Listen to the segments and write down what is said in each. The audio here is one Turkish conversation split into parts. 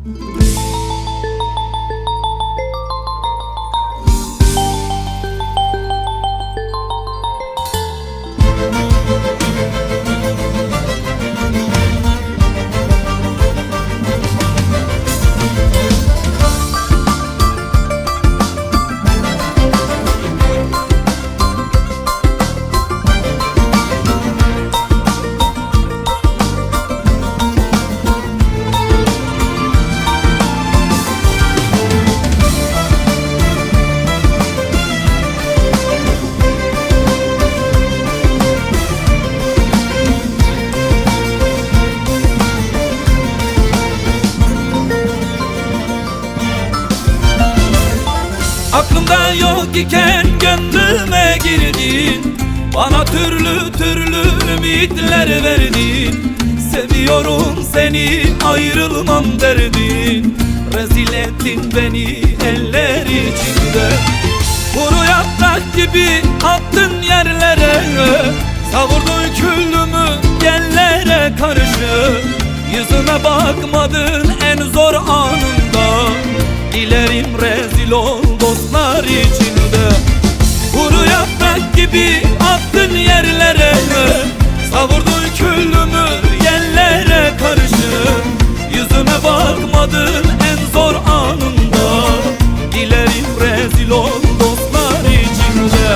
Aklımda yok iken gönlüme girdin, bana türlü türlü ümitler verdin. Seviyorum seni, ayrılmam derdin. Rezil ettin beni eller içinde. Kuru yaprak gibi attın yerlere, savurdun küllümü yerlere karşı. Yüzüme bakmadın en zor anında, dilerim rezil ol dostlar içinde. Kuru yaprak gibi attın yerlere, savurdun küllümü yerlere karşı. Yüzüme bakmadın en zor anında, dilerim rezil ol dostlar içinde.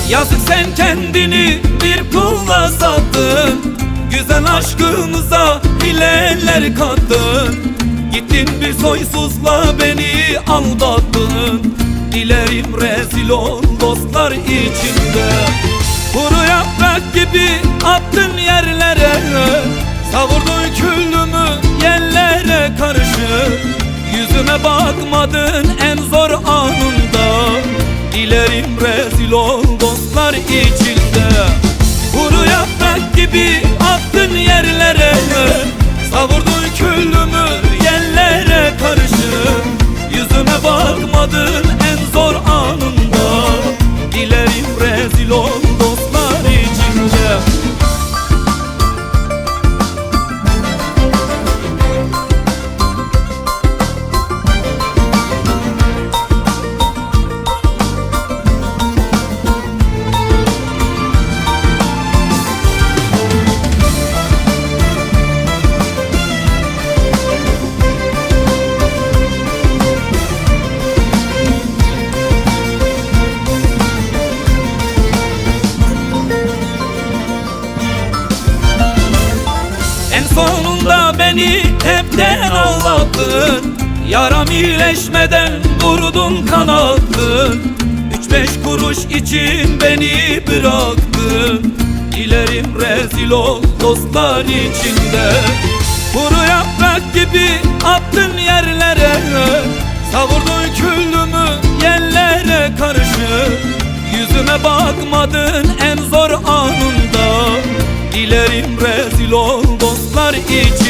Yazık sen kendini bir kulla sattın, güzel aşkımıza hileler kattın. Gittin bir soysuzla beni aldattın, dilerim rezil ol dostlar içinde. Kuru yaprak gibi attın yerlere, savurdun küllümü yerlere karşı. Yüzüme bakmadın en zor anında, dilerim rezil ol dostlar içinde. Kuru yaprak gibi attın yerlere, savurdun küllümü yerlere karşı. Yüzüme bakmadın en zor anında, dilerim rezil ol dostlar içinde. Sonunda beni hepten ağlattın, yaram iyileşmeden vurdun kanattın. 3-5 kuruş için beni bıraktın, dilerim rezil ol dostlar içinde. Kuru yaprak gibi attın yerlere, savurdun küllümü yerlere karşı. Yüzüme bakmadın en zor anında, dilerim rezil ol dostlar için.